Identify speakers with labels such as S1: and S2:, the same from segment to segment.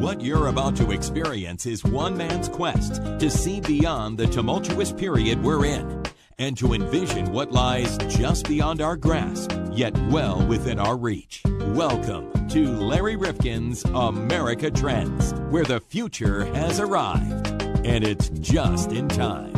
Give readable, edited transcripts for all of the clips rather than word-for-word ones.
S1: What you're about to experience is one man's quest to see beyond the tumultuous period we're in and to envision what lies just beyond our grasp, yet well within our reach. Welcome to Larry Rifkin's America Trends, where the future has arrived, and it's just in time.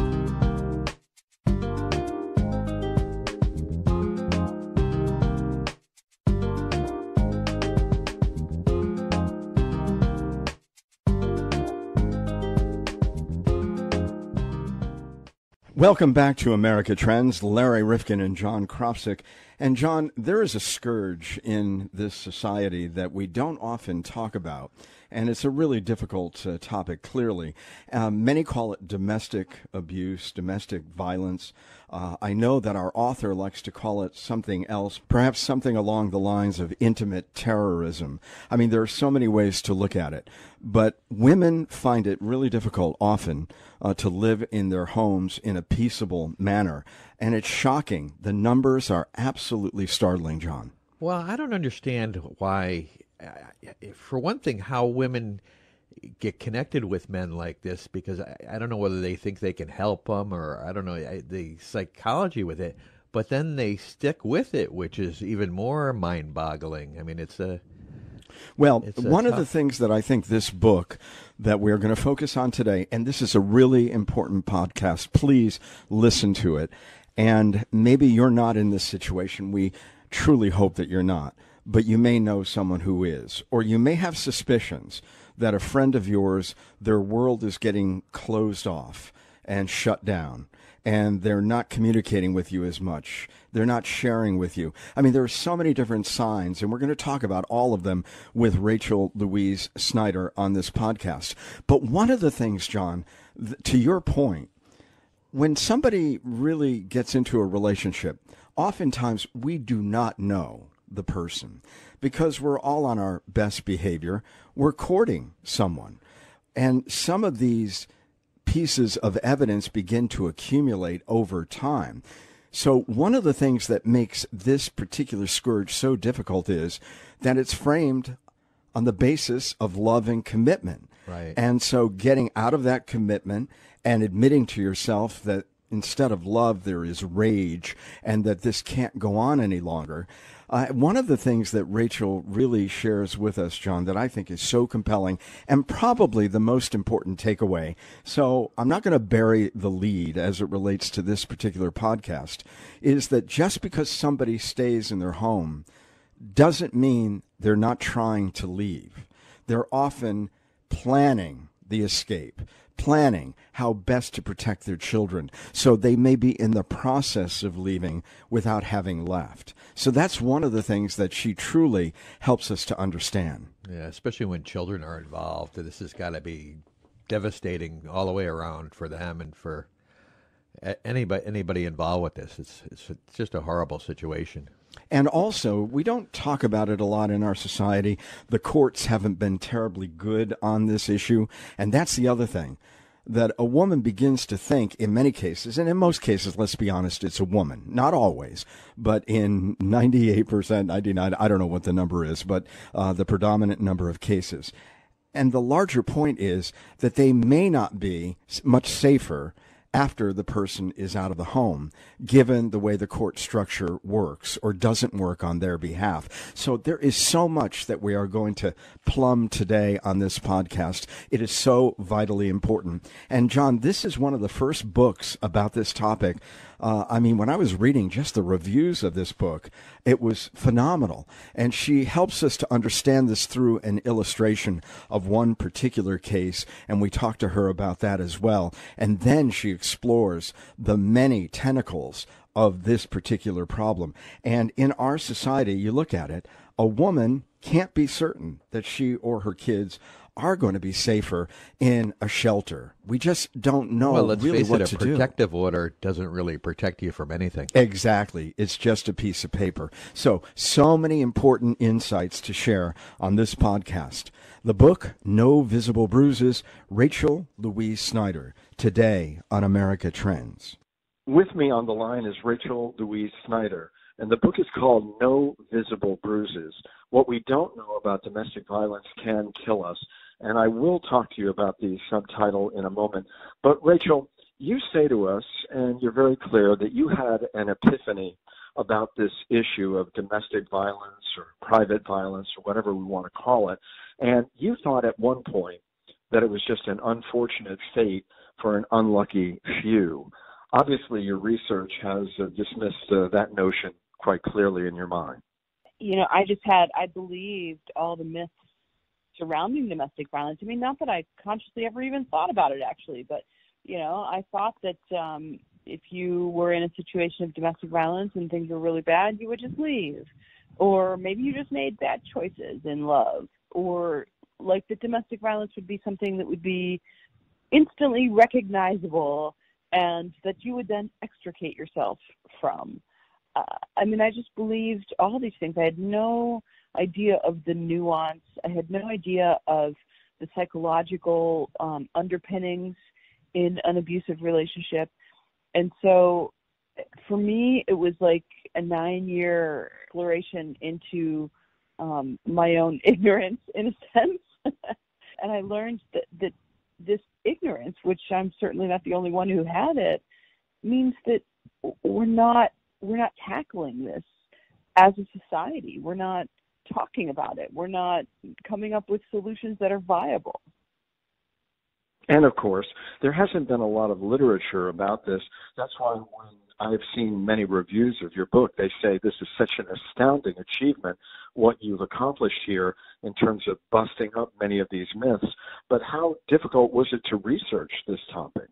S2: Welcome back to America Trends. Larry Rifkin and John Kropsic. And John, there is a scourge in this society that we don't often talk about, and it's a really difficult topic, clearly. Many call it domestic abuse, domestic violence. I know that our author likes to call it something else, perhaps something along the lines of intimate terrorism. I mean, there are so many ways to look at it, but women find it really difficult often to live in their homes in a peaceable manner. And it's shocking. The numbers are absolutely startling, John.
S3: Well, I don't understand why, for one thing, how women get connected with men like this, because I don't know whether they think they can help them or I don't know the psychology with it, but then they stick with it, which is even more mind-boggling. I mean,
S2: one of the things that I think this book that we're going to focus on today, and this is a really important podcast, please listen to it. And maybe you're not in this situation. We truly hope that you're not. But you may know someone who is. Or you may have suspicions that a friend of yours, their world is getting closed off and shut down. And they're not communicating with you as much. They're not sharing with you. I mean, there are so many different signs, and we're going to talk about all of them with Rachel Louise Snyder on this podcast. But one of the things, John, to your point, when somebody really gets into a relationship, oftentimes we do not know the person because we're all on our best behavior. We're courting someone. And some of these pieces of evidence begin to accumulate over time. So one of the things that makes this particular scourge so difficult is that it's framed on the basis of love and commitment.
S3: Right.
S2: And so getting out of that commitment and admitting to yourself that instead of love, there is rage and that this can't go on any longer. One of the things that Rachel really shares with us, John, that I think is so compelling and probably the most important takeaway. So I'm not going to bury the lead as it relates to this particular podcast, is that just because somebody stays in their home doesn't mean they're not trying to leave. They're often planning the escape, planning how best to protect their children. So they may be in the process of leaving without having left. So that's one of the things that she truly helps us to understand.
S3: Yeah, especially when children are involved. This has got to be devastating all the way around for them and for anybody involved with this. It's just a horrible situation.
S2: And also, we don't talk about it a lot in our society. The courts haven't been terribly good on this issue. And that's the other thing, that a woman begins to think in many cases, and in most cases, let's be honest, it's a woman. Not always, but in 98%, 99%, I don't know what the number is, but the predominant number of cases. And the larger point is that they may not be much safer after the person is out of the home, given the way the court structure works or doesn't work on their behalf. So there is so much that we are going to plumb today on this podcast. It is so vitally important. And John, this is one of the first books about this topic. When I was reading just the reviews of this book, it was phenomenal. And she helps us to understand this through an illustration of one particular case. And we talked to her about that as well. And then she explores the many tentacles of this particular problem. And in our society, you look at it, a woman can't be certain that she or her kids are going to be safer in a shelter. We just don't know
S3: well, let's
S2: really
S3: face
S2: what
S3: it,
S2: to
S3: a
S2: do.
S3: protective order doesn't really protect you from anything.
S2: Exactly. It's just a piece of paper. So many important insights to share on this podcast. The book, No Visible Bruises, Rachel Louise Snyder, today on America Trends.
S4: With me on the line is Rachel Louise Snyder, and the book is called No Visible Bruises. What we don't know about domestic violence can kill us. And I will talk to you about the subtitle in a moment. But Rachel, you say to us, and you're very clear, that you had an epiphany about this issue of domestic violence or private violence or whatever we want to call it. And you thought at one point that it was just an unfortunate fate for an unlucky few. Obviously, your research has dismissed that notion quite clearly in your mind.
S5: I believed all the myths surrounding domestic violence. I mean, not that I consciously ever even thought about it, actually, but, I thought that if you were in a situation of domestic violence and things were really bad, you would just leave. Or maybe you just made bad choices in love. Or like that domestic violence would be something that would be instantly recognizable and that you would then extricate yourself from. I just believed all these things. I had no idea of the nuance. I had no idea of the psychological underpinnings in an abusive relationship. And so for me, it was like a 9-year exploration into my own ignorance, in a sense. And I learned that this ignorance, which I'm certainly not the only one who had it, means that we're not tackling this as a society. We're not talking about it. We're not coming up with solutions that are viable.
S4: And of course, there hasn't been a lot of literature about this. That's why when I've seen many reviews of your book, they say this is such an astounding achievement, what you've accomplished here in terms of busting up many of these myths. But how difficult was it to research this topic?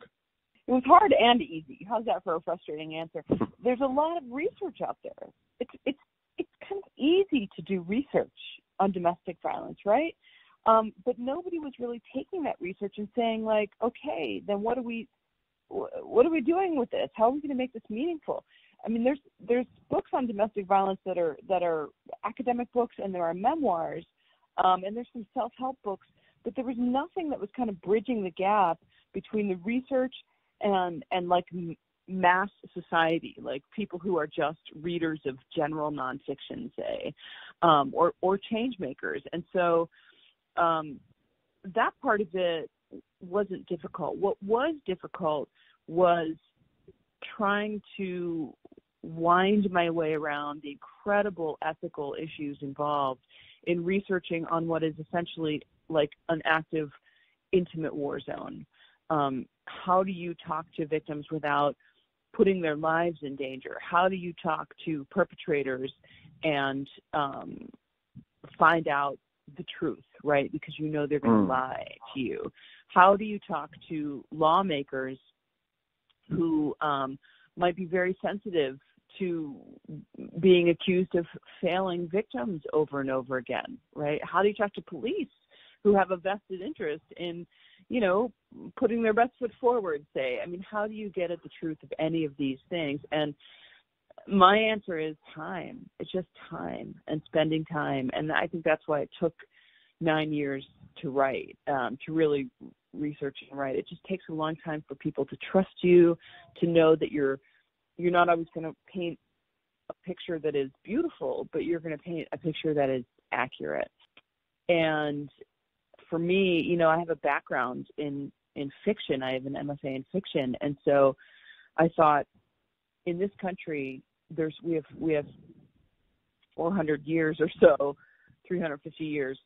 S5: It was hard and easy. How's that for a frustrating answer? There's a lot of research out there. It's kind of easy to do research on domestic violence, right? But nobody was really taking that research and saying, like, okay, then what are we doing with this? How are we going to make this meaningful? I mean, there's books on domestic violence that are academic books, and there are memoirs, and there's some self-help books, but there was nothing that was kind of bridging the gap between the research and like mass society, like people who are just readers of general nonfiction, say, or change makers. And so that part of it wasn't difficult. What was difficult was trying to wind my way around the incredible ethical issues involved in researching on what is essentially like an active, intimate war zone. How do you talk to victims without putting their lives in danger? How do you talk to perpetrators and find out the truth, right? Because you know they're going to lie to you. How do you talk to lawmakers who might be very sensitive to being accused of failing victims over and over again, right? How do you talk to police who have a vested interest in, putting their best foot forward, say? I mean, how do you get at the truth of any of these things? And my answer is time. It's just time and spending time. And I think that's why it took 9 years to write, to really research and write. It just takes a long time for people to trust you, to know that you're not always going to paint a picture that is beautiful, but you're going to paint a picture that is accurate. And for me, I have a background in fiction. I have an MFA in fiction. And so I thought, in this country, we have 400 years or so, 350 years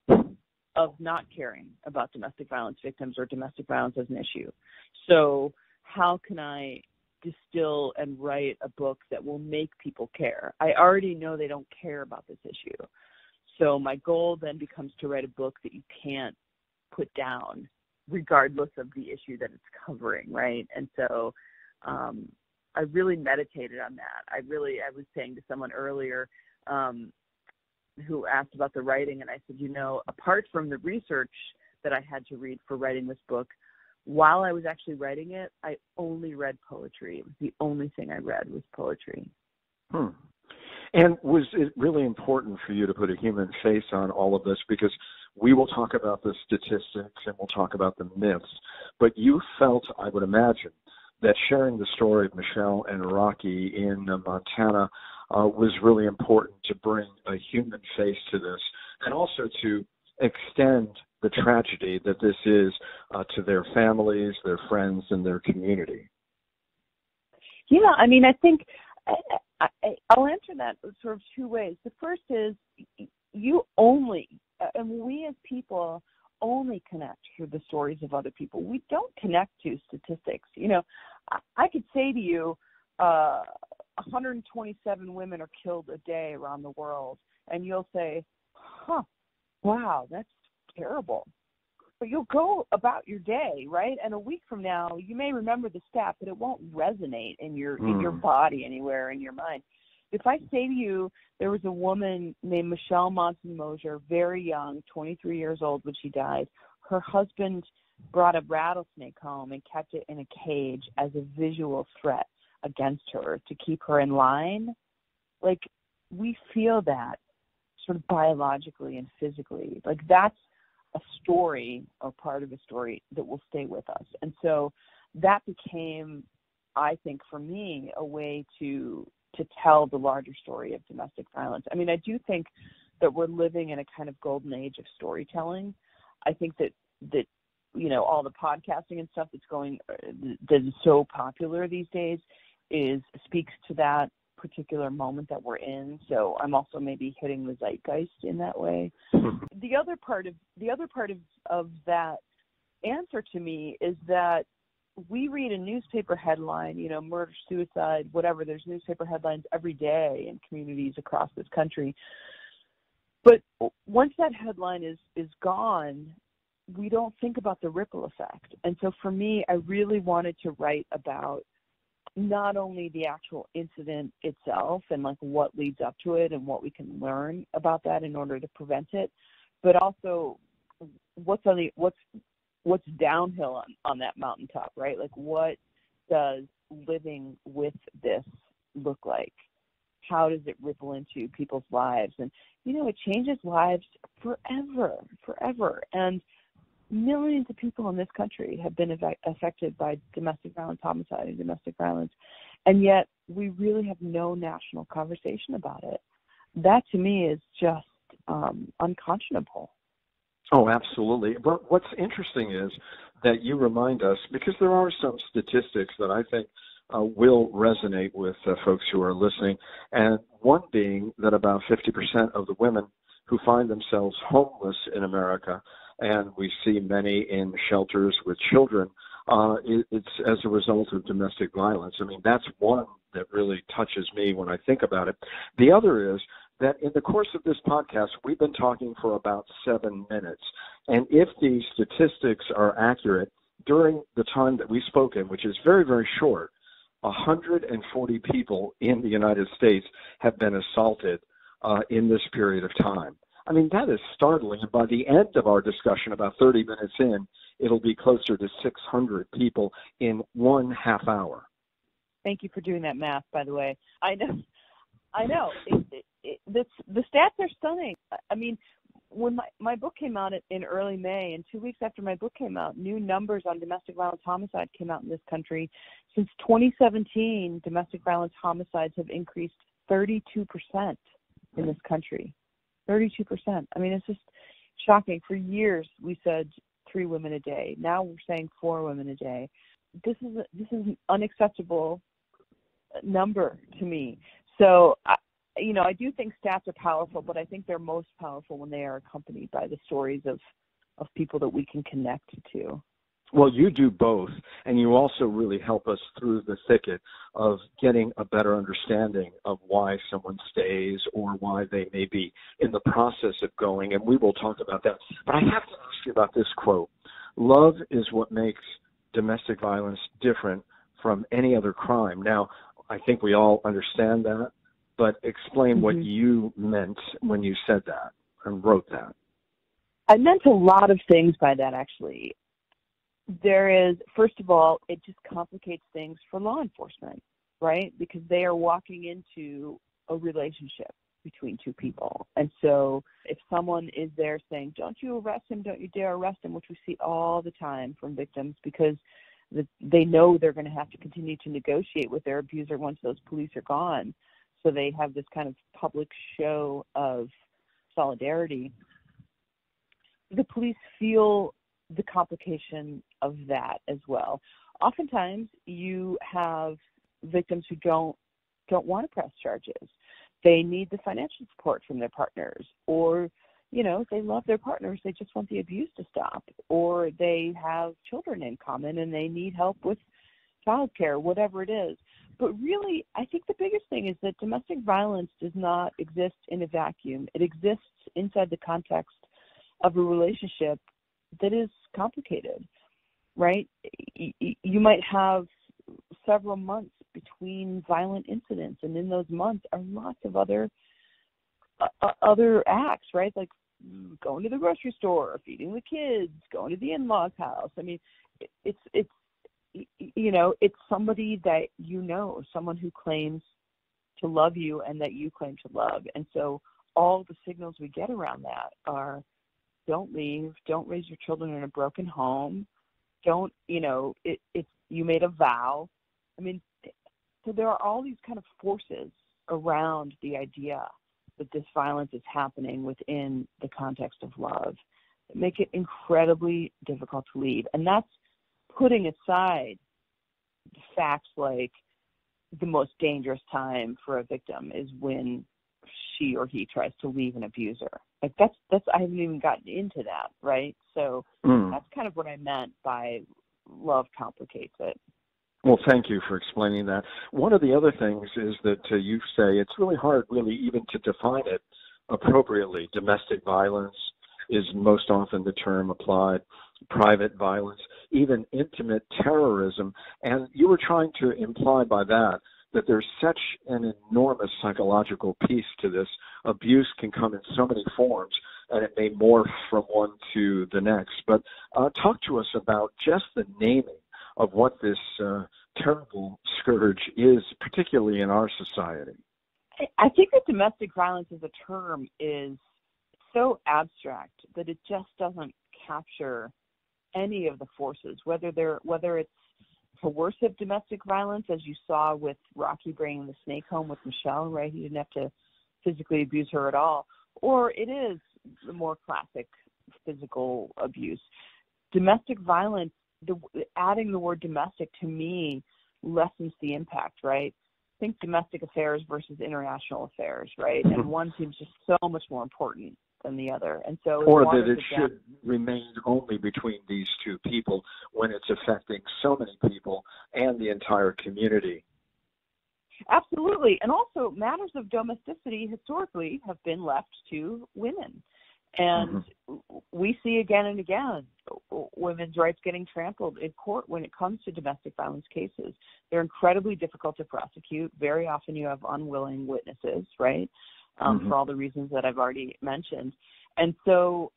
S5: of not caring about domestic violence victims or domestic violence as an issue. So how can I distill and write a book that will make people care? I already know they don't care about this issue. So my goal then becomes to write a book that you can't put down regardless of the issue that it's covering, right? And so I really meditated on that. I was saying to someone earlier who asked about the writing, and I said, apart from the research that I had to read for writing this book, while I was actually writing it, I only read poetry. It was the only thing I read was poetry.
S4: And was it really important for you to put a human face on all of this? Because we will talk about the statistics and we'll talk about the myths, but you felt, I would imagine, that sharing the story of Michelle and Rocky in Montana was really important to bring a human face to this, and also to extend the tragedy that this is to their families, their friends, and their community?
S5: Yeah, I mean, I think I'll answer that sort of two ways. The first is you only, and we as people only connect through the stories of other people. We don't connect to statistics. You know, I could say to you, 127 women are killed a day around the world, and you'll say, wow, that's terrible. But you'll go about your day, right? And a week from now, you may remember the stat, but it won't resonate in your body anywhere in your mind. If I say to you, there was a woman named Michelle Monson-Mosier, very young, 23 years old when she died. Her husband brought a rattlesnake home and kept it in a cage as a visual threat against her to keep her in line. Like, we feel that sort of biologically and physically. Like, that's a story or part of a story that will stay with us. And so that became, I think, for me, a way to tell the larger story of domestic violence. I mean, I do think that we're living in a kind of golden age of storytelling. I think that you know, all the podcasting and stuff that is so popular these days speaks to that particular moment that we're in. So I'm also maybe hitting the zeitgeist in that way. The other part of that answer to me is that we read a newspaper headline, you know, murder, suicide, whatever. There's newspaper headlines every day in communities across this country. But once that headline is gone, we don't think about the ripple effect. And so for me, I really wanted to write about not only the actual incident itself and like what leads up to it and what we can learn about that in order to prevent it, but also what's downhill on that mountaintop, right? Like, what does living with this look like? How does it ripple into people's lives? And, you know, it changes lives forever. And millions of people in this country have been affected by domestic violence, homicide, and domestic violence. And yet we really have no national conversation about it. That, to me, is just unconscionable.
S4: Oh, absolutely. But what's interesting is that you remind us, because there are some statistics that I think will resonate with folks who are listening, and one being that about 50% of the women who find themselves homeless in America, and we see many in shelters with children, it's as a result of domestic violence. I mean, that's one that really touches me when I think about it. The other is that in the course of this podcast, we've been talking for about 7 minutes. And if the statistics are accurate, during the time that we've spoken, which is very, very short, 140 people in the United States have been assaulted in this period of time. I mean, that is startling. And by the end of our discussion, about 30 minutes in, it'll be closer to 600 people in 1/2 hour.
S5: Thank you for doing that math, by the way. I know. The stats are stunning. I mean, when my book came out in early May, and 2 weeks after my book came out, new numbers on domestic violence homicide came out in this country. Since 2017, domestic violence homicides have increased 32% in this country. 32%. I mean, it's just shocking. For years, we said 3 women a day. Now we're saying 4 women a day. This is an unacceptable number to me. So, I do think stats are powerful, but I think they're most powerful when they are accompanied by the stories of people that we can connect to.
S4: Well, you do both, and you also really help us through the thicket of getting a better understanding of why someone stays or why they may be in the process of going, and we will talk about that. But I have to ask you about this quote. Love is what makes domestic violence different from any other crime. Now, I think we all understand that, but explain what you meant when you said that and wrote that.
S5: I meant a lot of things by that, actually. There is, first of all, it just complicates things for law enforcement, right? Because they are walking into a relationship between two people. And so if someone is there saying, don't you arrest him, don't you dare arrest him, which we see all the time from victims because they know they're going to have to continue to negotiate with their abuser once those police are gone. So they have this kind of public show of solidarity. the police feel the complication of that as well. Oftentimes, you have victims who don't want to press charges. They need the financial support from their partners, or they love their partners. They just want the abuse to stop, or they have children in common and they need help with childcare, whatever it is. But really, I think the biggest thing is that domestic violence does not exist in a vacuum. It exists inside the context of a relationship that is complicated, right? You might have several months between violent incidents, and in those months are lots of other acts, right? Like going to the grocery store, feeding the kids, going to the in-laws' house. I mean, it's somebody that someone who claims to love you and that you claim to love. And so all the signals we get around that are, don't leave, don't raise your children in a broken home, don't, you made a vow. I mean, so there are all these kind of forces around the idea that this violence is happening within the context of love that make it incredibly difficult to leave. And that's putting aside facts like the most dangerous time for a victim is when she or he tries to leave an abuser. Like that's I haven't even gotten into that, right? So that's kind of what I meant by love complicates it.
S4: Well, thank you for explaining that. One of the other things is that you say it's really hard even to define it appropriately. Domestic violence is most often the term applied, private violence, even intimate terrorism. And you were trying to imply by that there's such an enormous psychological piece to this. Abuse can come in so many forms, and it may morph from one to the next. But talk to us about just the naming of what this terrible scourge is, particularly in our society.
S5: I think that domestic violence as a term is so abstract that it just doesn't capture any of the forces, whether it's coercive domestic violence, as you saw with Rocky bringing the snake home with Michelle, right? He didn't have to physically abuse her at all, or it is the more classic physical abuse. Domestic violence, adding the word domestic to me lessens the impact, right? Think domestic affairs versus international affairs, right? And one seems just so much more important than the other. And so,
S4: or that it should remain only between these two people when it's affecting so many people and the entire community.
S5: Absolutely. And also, matters of domesticity historically have been left to women. And we see again and again women's rights getting trampled in court when it comes to domestic violence cases. They're incredibly difficult to prosecute. Very often you have unwilling witnesses, right, for all the reasons that I've already mentioned. And so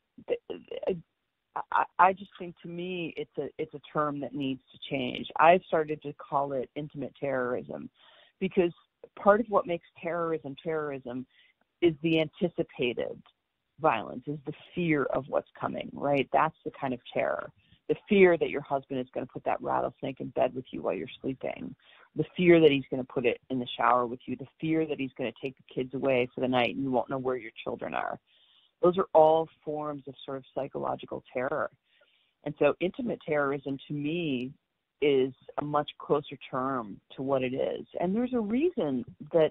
S5: I just think, to me, it's a term that needs to change. I've started to call it intimate terrorism, because part of what makes terrorism is the anticipated violence, is the fear of what's coming, right? That's the kind of terror. The fear that your husband is going to put that rattlesnake in bed with you while you're sleeping. The fear that he's going to put it in the shower with you. The fear that he's going to take the kids away for the night and you won't know where your children are. Those are all forms of sort of psychological terror. And so intimate terrorism, to me, is a much closer term to what it is. And there's a reason that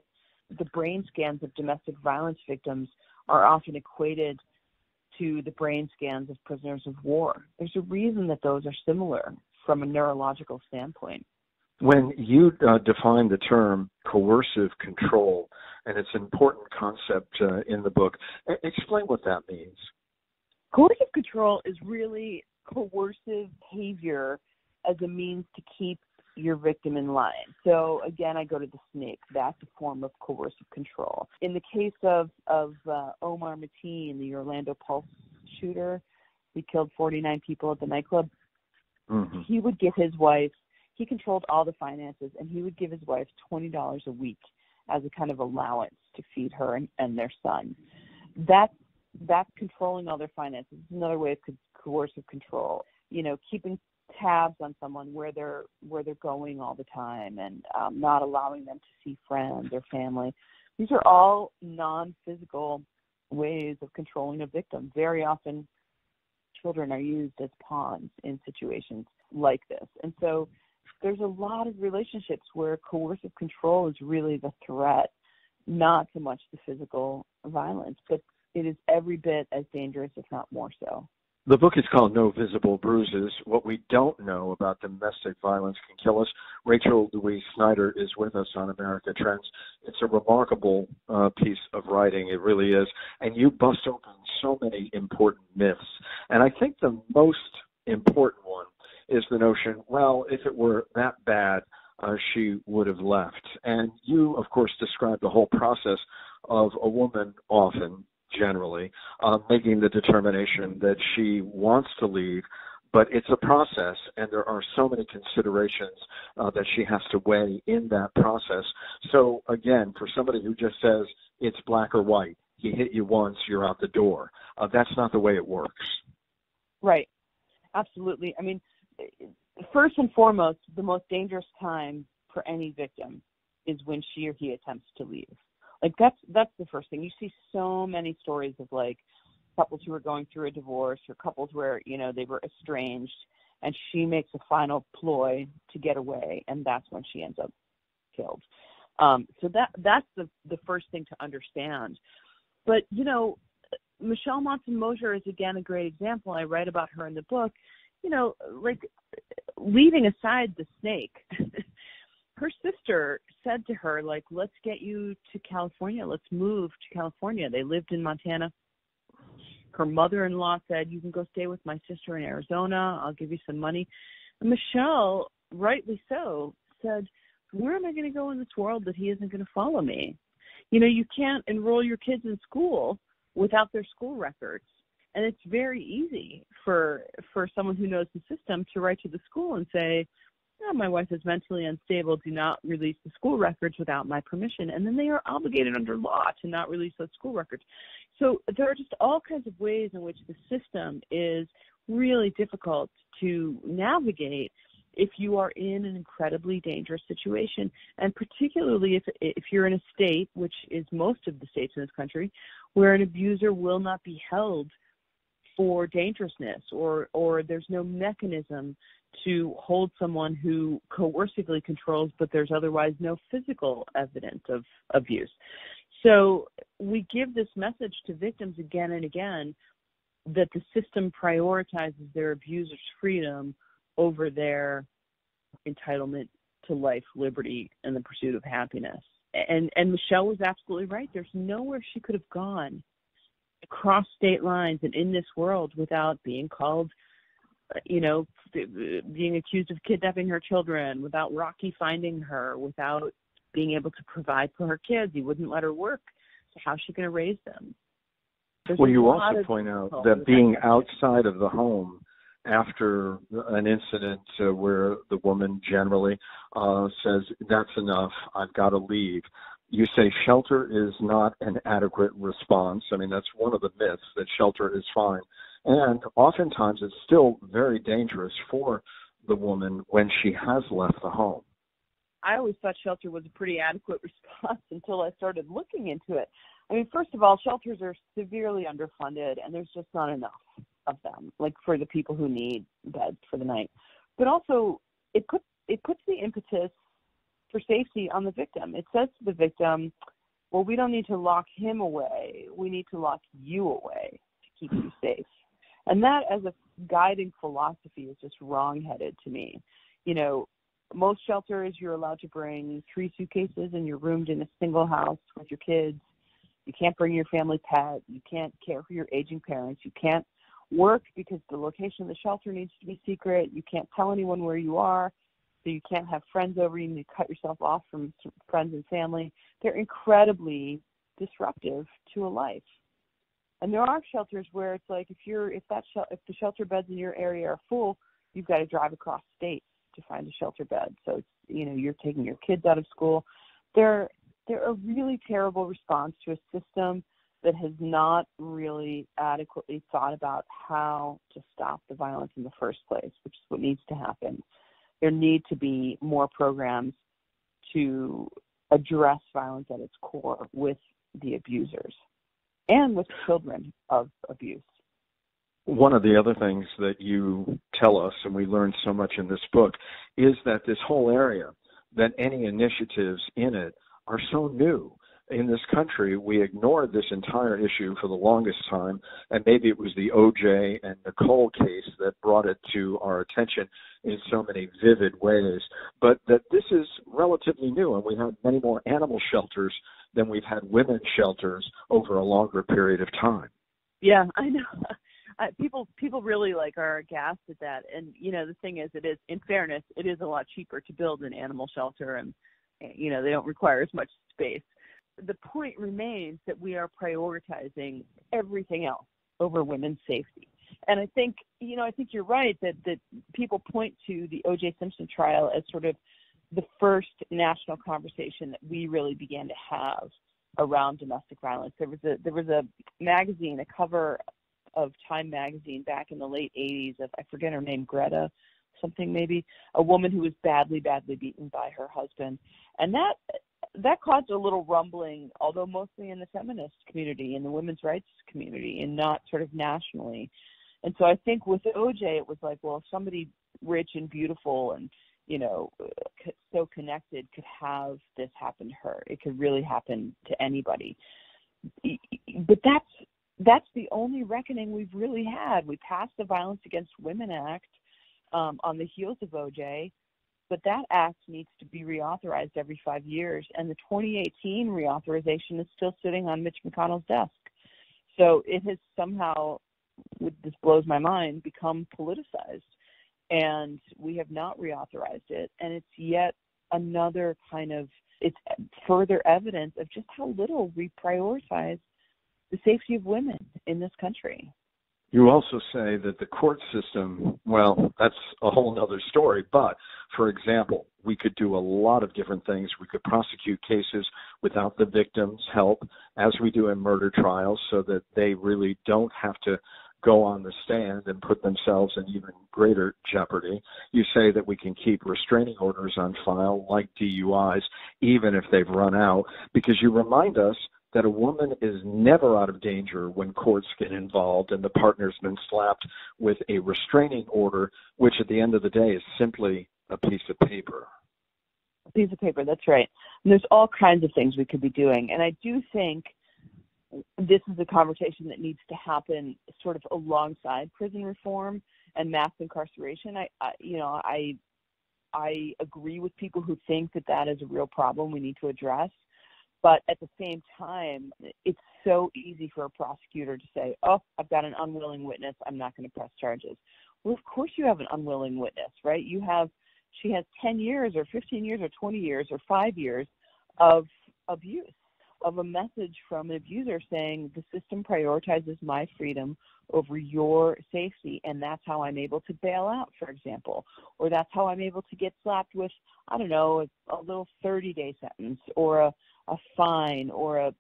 S5: the brain scans of domestic violence victims are often equated to the brain scans of prisoners of war. There's a reason that those are similar from a neurological standpoint.
S4: When you define the term coercive control, and it's an important concept in the book, explain what that means.
S5: Coercive control is really coercive behavior as a means to keep your victim in line. So again, I go to the snake. That's a form of coercive control. In the case of Omar Mateen, the Orlando Pulse shooter, he killed 49 people at the nightclub. He would give his wife, he controlled all the finances, and he would give his wife $20 a week as a kind of allowance to feed her and their son. That's controlling all their finances. It's another way of coercive control. Keeping tabs on someone where they're going all the time, and not allowing them to see friends or family. These are all non-physical ways of controlling a victim. Very often children are used as pawns in situations like this. And so there's a lot of relationships where coercive control is really the threat, not so much the physical violence, but it is every bit as dangerous, if not more so.
S4: The book is called No Visible Bruises. What we don't know about domestic violence can kill us. Rachel Louise Snyder is with us on America Trends. It's a remarkable piece of writing. It really is. And you bust open so many important myths. And I think the most important one is the notion, well, if it were that bad, she would have left. And you, of course, describe the whole process of a woman often, generally, making the determination that she wants to leave, but it's a process, and there are so many considerations that she has to weigh in that process. So, again, for somebody who just says it's black or white, he hit you once, you're out the door, that's not the way it works.
S5: Right. Absolutely. I mean, first and foremost, the most dangerous time for any victim is when she or he attempts to leave. Like that's the first thing. You see so many stories of like couples who are going through a divorce or couples where, you know, they were estranged and she makes a final ploy to get away, and that's when she ends up killed. So that's the first thing to understand. But, you know, Michelle Monson-Mosier is again a great example. I write about her in the book. You know, like leaving aside the snake, her sister said to her, like, let's get you to California. Let's move to California. They lived in Montana. Her mother-in-law said, you can go stay with my sister in Arizona. I'll give you some money. And Michelle, rightly so, said, where am I going to go in this world that he isn't going to follow me? You know, you can't enroll your kids in school without their school records. And it's very easy for someone who knows the system to write to the school and say, oh, my wife is mentally unstable. Do not release the school records without my permission. And then they are obligated under law to not release those school records. So there are just all kinds of ways in which the system is really difficult to navigate if you are in an incredibly dangerous situation, and particularly if you're in a state, which is most of the states in this country, where an abuser will not be held for dangerousness, or there's no mechanism to hold someone who coercively controls, but there's otherwise no physical evidence of abuse. So we give this message to victims again and again that the system prioritizes their abuser's freedom over their entitlement to life, liberty, and the pursuit of happiness. And Michelle was absolutely right. There's nowhere she could have gone across state lines and in this world without being called, you know, being accused of kidnapping her children, without Rocky finding her, without being able to provide for her kids. He wouldn't let her work. So how's she going to raise them?
S4: Well, you also point out that being outside of the home after an incident where the woman generally says, that's enough, I've got to leave. You say shelter is not an adequate response. I mean, that's one of the myths, that shelter is fine. And oftentimes it's still very dangerous for the woman when she has left the home.
S5: I always thought shelter was a pretty adequate response until I started looking into it. I mean, first of all, shelters are severely underfunded, and there's just not enough of them, like for the people who need beds for the night. But also, it puts the impetus for safety on the victim. It says to the victim, well, we don't need to lock him away. We need to lock you away to keep you safe. And that, as a guiding philosophy, is just wrong-headed to me. You know, most shelters, you're allowed to bring 3 suitcases, and you're roomed in a single house with your kids. You can't bring your family pet. You can't care for your aging parents. You can't work because the location of the shelter needs to be secret. You can't tell anyone where you are, so you can't have friends over. You need to cut yourself off from friends and family. They're incredibly disruptive to a life. And there are shelters where it's like if the shelter beds in your area are full, you've got to drive across state to find a shelter bed. So it's, you know, you're taking your kids out of school. They're a really terrible response to a system that has not really adequately thought about how to stop the violence in the first place, which is what needs to happen. There need to be more programs to address violence at its core with the abusers and with children of abuse.
S4: One of the other things that you tell us, and we learned so much in this book, is that this whole area, that any initiatives in it are so new. In this country, we ignored this entire issue for the longest time, and maybe it was the O.J. and Nicole case that brought it to our attention in so many vivid ways, but that this is relatively new, and we have many more animal shelters than we've had women's shelters over a longer period of time.
S5: Yeah, I know. People really are aghast at that, and the thing is, it is, in fairness, it is a lot cheaper to build an animal shelter, and they don't require as much space. The point remains that we are prioritizing everything else over women's safety. And I think you're right that people point to the O.J. Simpson trial as sort of the first national conversation that we really began to have around domestic violence. There was a magazine, a cover of Time magazine back in the late 80s of, I forget her name, Greta something maybe, a woman who was badly beaten by her husband. And that caused a little rumbling, although mostly in the feminist community, in the women's rights community, and not sort of nationally. And so I think with OJ, it was like, well, if somebody rich and beautiful and, so connected could have this happen to her, it could really happen to anybody. But that's the only reckoning we've really had. We passed the Violence Against Women Act on the heels of OJ, but that act needs to be reauthorized every 5 years, and the 2018 reauthorization is still sitting on Mitch McConnell's desk. So it has somehow, this blows my mind, become politicized, and we have not reauthorized it, and it's yet another it's further evidence of just how little we prioritize the safety of women in this country.
S4: You also say that the court system, well, that's a whole other story, but, for example, we could do a lot of different things. We could prosecute cases without the victim's help, as we do in murder trials, so that they really don't have to go on the stand and put themselves in even greater jeopardy. You say that we can keep restraining orders on file, like DUIs, even if they've run out, because you remind us that a woman is never out of danger when courts get involved and the partner's been slapped with a restraining order, which at the end of the day is simply a piece of paper.
S5: A piece of paper, that's right. And there's all kinds of things we could be doing. And I do think this is a conversation that needs to happen sort of alongside prison reform and mass incarceration. I agree with people who think that is a real problem we need to address. But at the same time, it's so easy for a prosecutor to say, oh, I've got an unwilling witness, I'm not going to press charges. Well, of course you have an unwilling witness, right? She has 10 years or 15 years or 20 years or 5 years of abuse, of a message from an abuser saying the system prioritizes my freedom over your safety, and that's how I'm able to bail out, for example, or that's how I'm able to get slapped with, I don't know, a little 30-day sentence or a fine or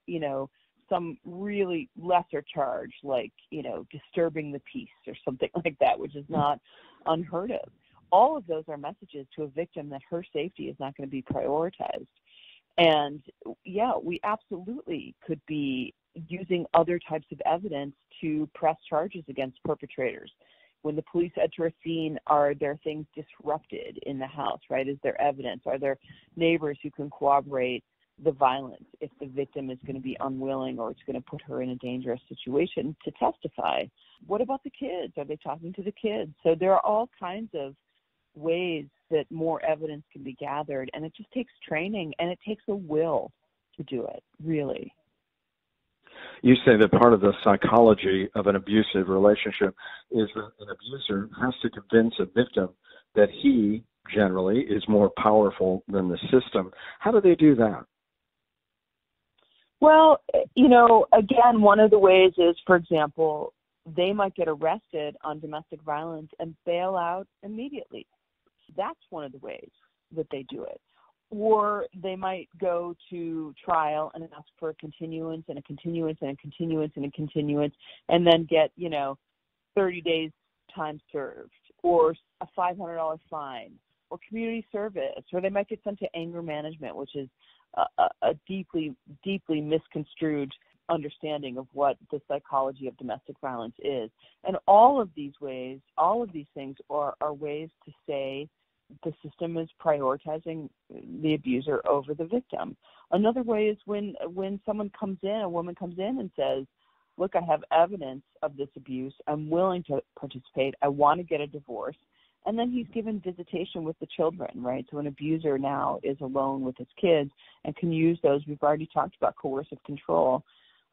S5: some really lesser charge like, disturbing the peace or something like that, which is not unheard of. All of those are messages to a victim that her safety is not going to be prioritized. And yeah, we absolutely could be using other types of evidence to press charges against perpetrators. When the police enter a scene, are there things disrupted in the house, right? Is there evidence? Are there neighbors who can corroborate the violence if the victim is going to be unwilling or it's going to put her in a dangerous situation to testify? What about the kids? Are they talking to the kids? So there are all kinds of ways that more evidence can be gathered, and it just takes training and it takes a will to do it, really.
S4: You say that part of the psychology of an abusive relationship is that an abuser has to convince a victim that he generally is more powerful than the system. How do they do that? Well,
S5: again, one of the ways is, for example, they might get arrested on domestic violence and bail out immediately. That's one of the ways that they do it. Or they might go to trial and ask for a continuance and a continuance and a continuance and a continuance, and then get, 30 days time served, or a $500 fine, or community service, or they might get sent to anger management, which is a deeply, deeply misconstrued understanding of what the psychology of domestic violence is. And all of these things are ways to say the system is prioritizing the abuser over the victim. Another way is when a woman comes in and says, look, I have evidence of this abuse. I'm willing to participate. I want to get a divorce. And then he's given visitation with the children, right? So an abuser now is alone with his kids and can use those. We've already talked about coercive control.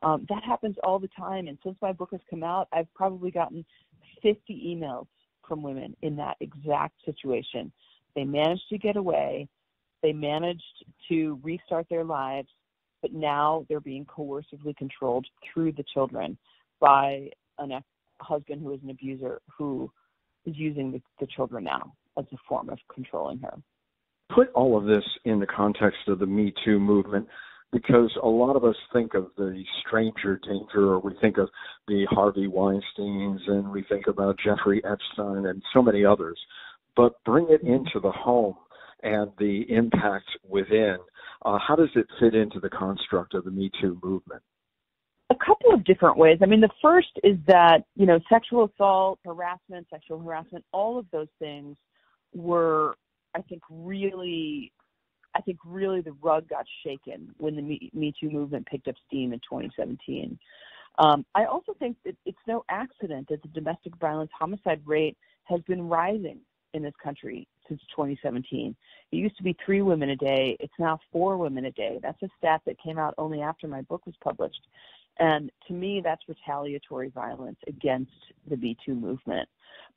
S5: That happens all the time. And since my book has come out, I've probably gotten 50 emails from women in that exact situation. They managed to get away. They managed to restart their lives, but now they're being coercively controlled through the children by a husband who is an abuser who is using the children now as a form of controlling her.
S4: Put all of this in the context of the Me Too movement, because a lot of us think of the stranger danger, or we think of the Harvey Weinsteins, and we think about Jeffrey Epstein and so many others. But bring it into the home and the impact within. How does it fit into the construct of the Me Too movement?
S5: A couple of different ways. I mean, the first is that, sexual assault, sexual harassment, all of those things were, I think really the rug got shaken when the Me Too movement picked up steam in 2017. I also think that it's no accident that the domestic violence homicide rate has been rising in this country since 2017. It used to be 3 women a day. It's now 4 women a day. That's a stat that came out only after my book was published. And to me, that's retaliatory violence against the Me Too movement.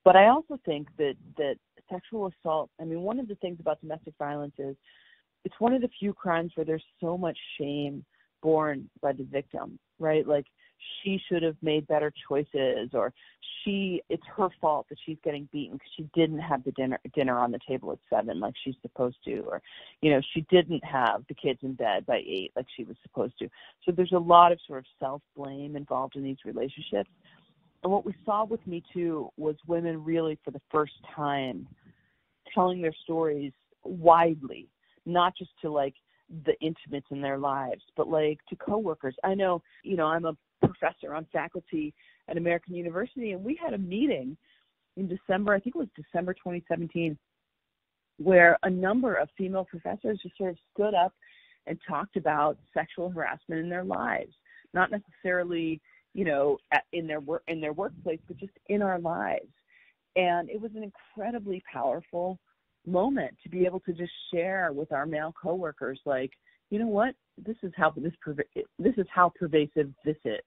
S5: But I also think that sexual assault, one of the things about domestic violence is it's one of the few crimes where there's so much shame borne by the victim, right? Like, she should have made better choices, or it's her fault that she's getting beaten because she didn't have the dinner on the table at 7 like she's supposed to, or, she didn't have the kids in bed by 8 like she was supposed to. So there's a lot of sort of self-blame involved in these relationships. And what we saw with Me Too was women really, for the first time, telling their stories widely, not just to the intimates in their lives, but to coworkers. I know, I'm a professor on faculty at American University, and we had a meeting in December, I think it was December 2017, where a number of female professors just sort of stood up and talked about sexual harassment in their lives, not necessarily, in their workplace, but just in our lives. And it was an incredibly powerful moment to be able to just share with our male coworkers, you know what, this is how pervasive this is.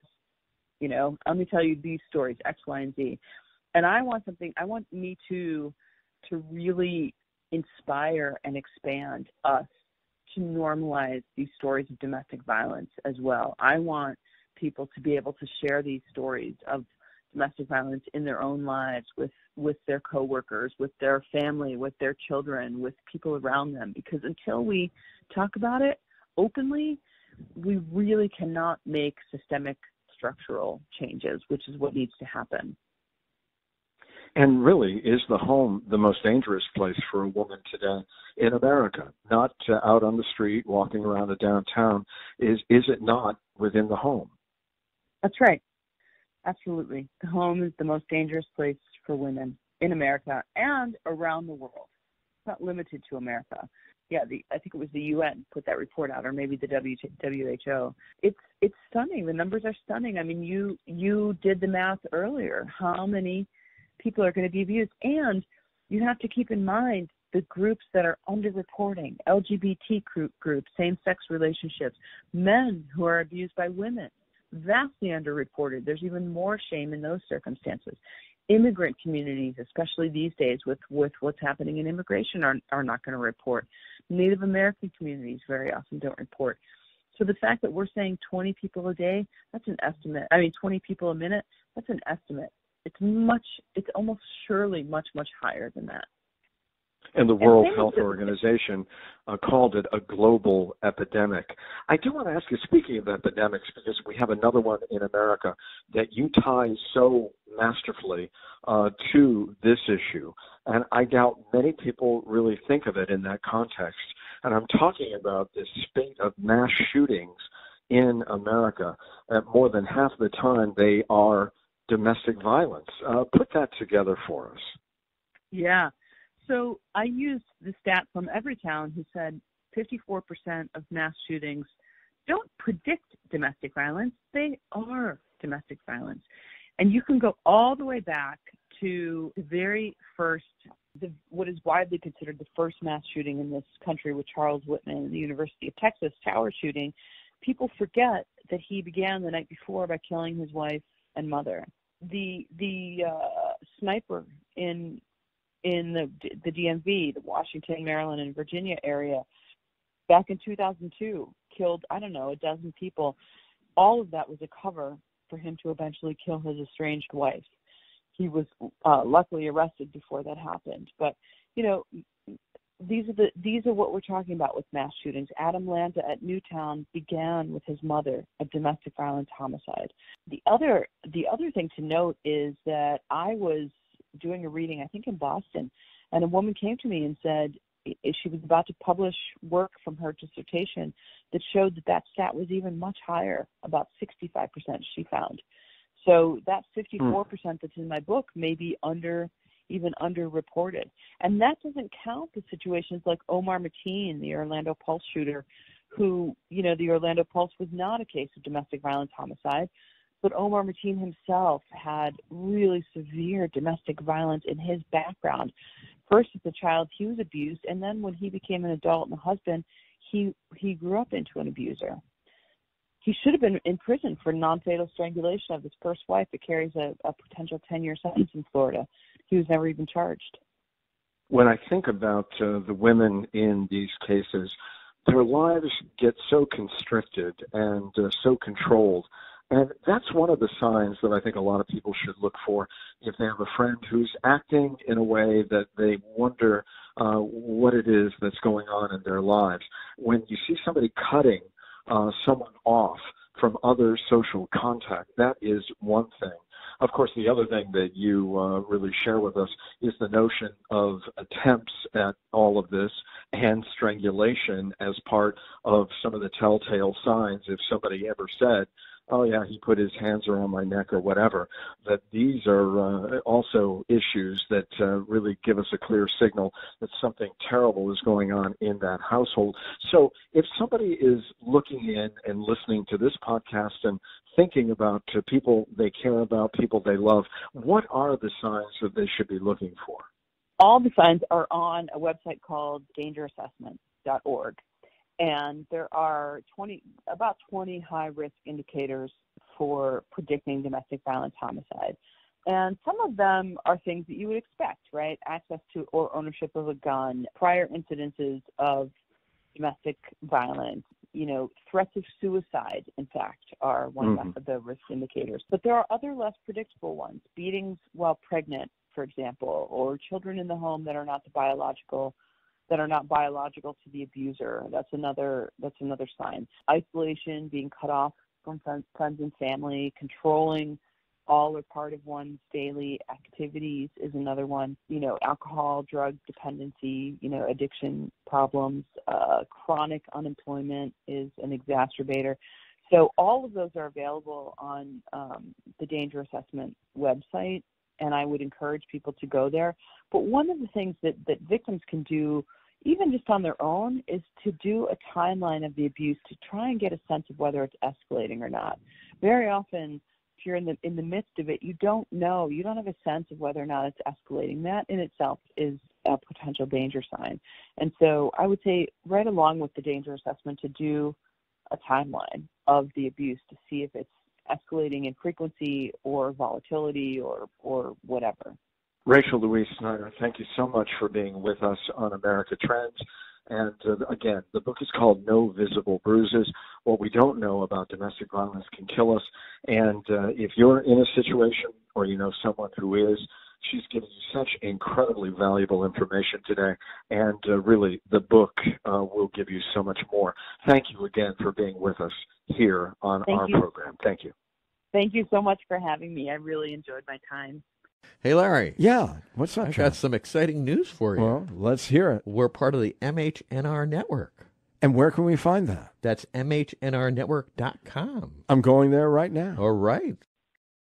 S5: Let me tell you these stories, X, Y, and Z. And I want Me Too to really inspire and expand us to normalize these stories of domestic violence as well. I want people to be able to share these stories of domestic violence in their own lives with their coworkers, with their family, with their children, with people around them. Because until we talk about it openly, we really cannot make systemic structural changes, which is what needs to happen.
S4: And really, is the home the most dangerous place for a woman today in America? Not out on the street, walking around the downtown. Is it not within the home?
S5: That's right. Absolutely. The home is the most dangerous place for women in America and around the world. It's not limited to America. Yeah, I think it was the UN put that report out, or maybe the WHO. It's stunning. The numbers are stunning. You did the math earlier. How many people are going to be abused? And you have to keep in mind the groups that are underreporting: LGBT groups, same-sex relationships, men who are abused by women, vastly underreported. There's even more shame in those circumstances. Immigrant communities, especially these days with what's happening in immigration, are not going to report. Native American communities very often don't report. So the fact that we're saying 20 people a day, that's an estimate. 20 people a minute, that's an estimate. It's almost surely much, much higher than that.
S4: And the World Health Organization called it a global epidemic. I do want to ask you, speaking of epidemics, because we have another one in America that you tie so masterfully to this issue. And I doubt many people really think of it in that context. And I'm talking about this spate of mass shootings in America. More than half the time, they are domestic violence. Put that together for us.
S5: Yeah. So I used the stat from Everytown who said 54% of mass shootings don't predict domestic violence. They are domestic violence. And you can go all the way back to the very first, what is widely considered the first mass shooting in this country with Charles Whitman in the University of Texas tower shooting. People forget that he began the night before by killing his wife and mother. The sniper in the DMV, the Washington, Maryland, and Virginia area, back in 2002, killed, I don't know, a dozen people. All of that was a cover for him to eventually kill his estranged wife. He was luckily arrested before that happened. But, you know, these are what we're talking about with mass shootings. Adam Landa at Newtown began with his mother, a domestic violence homicide. The other thing to note is that I was doing a reading, I think in Boston, and a woman came to me and said she was about to publish work from her dissertation that showed that stat was even much higher, about 65% she found. So that 54% that's in my book may be even underreported. And that doesn't count the situations like Omar Mateen, the Orlando Pulse shooter, who, you know, the Orlando Pulse was not a case of domestic violence homicide, but Omar Mateen himself had really severe domestic violence in his background. First, as a child, he was abused, and then when he became an adult and a husband, he grew up into an abuser. He should have been in prison for non-fatal strangulation of his first wife. It carries a potential 10-year sentence in Florida. He was never even charged.
S4: When I think about the women in these cases, their lives get so constricted and so controlled. And that's one of the signs that I think a lot of people should look for if they have a friend who's acting in a way that they wonder what it is that's going on in their lives. When you see somebody cutting someone off from other social contact, that is one thing. Of course, the other thing that you really share with us is the notion of attempts at all of this and strangulation as part of some of the telltale signs. If somebody ever said, oh, yeah, he put his hands around my neck or whatever, that these are also issues that really give us a clear signal that something terrible is going on in that household. So if somebody is looking in and listening to this podcast and thinking about people they care about, people they love, what are the signs that they should be looking for?
S5: All the signs are on a website called dangerassessment.org. And there are about 20 high-risk indicators for predicting domestic violence homicide. And some of them are things that you would expect, right? Access to or ownership of a gun, prior incidences of domestic violence, you know, threats of suicide, in fact, are one of the risk indicators. But there are other less predictable ones, beatings while pregnant, for example, or children in the home that are not biological to the abuser. That's another sign. Isolation, being cut off from friends and family, controlling all or part of one's daily activities is another one. You know, alcohol, drug dependency, you know, addiction problems, chronic unemployment is an exacerbator. So all of those are available on the Danger Assessment website, and I would encourage people to go there. But one of the things that victims can do, even just on their own, is to do a timeline of the abuse to try and get a sense of whether it's escalating or not. Very often, if you're in the midst of it, you don't know, you don't have a sense of whether or not it's escalating. That in itself is a potential danger sign. And so I would say right along with the danger assessment to do a timeline of the abuse to see if it's escalating in frequency or volatility or whatever.
S4: Rachel Louise Snyder, thank you so much for being with us on America Trends. And again, the book is called No Visible Bruises. What we don't know about domestic violence can kill us. And if you're in a situation or you know someone who is, she's given you such incredibly valuable information today. And really, the book will give you so much more. Thank you again for being with us here on our program. Thank you.
S5: Thank you so much for having me. I really enjoyed my time.
S3: Hey, Larry.
S2: Yeah, what's up,
S3: I
S2: John?
S3: got some exciting news for you.
S2: Well, let's hear it.
S3: We're part of the MHNR network.
S2: And where can we find that?
S3: That's mhnrnetwork.com.
S2: I'm going there right now.
S3: All right.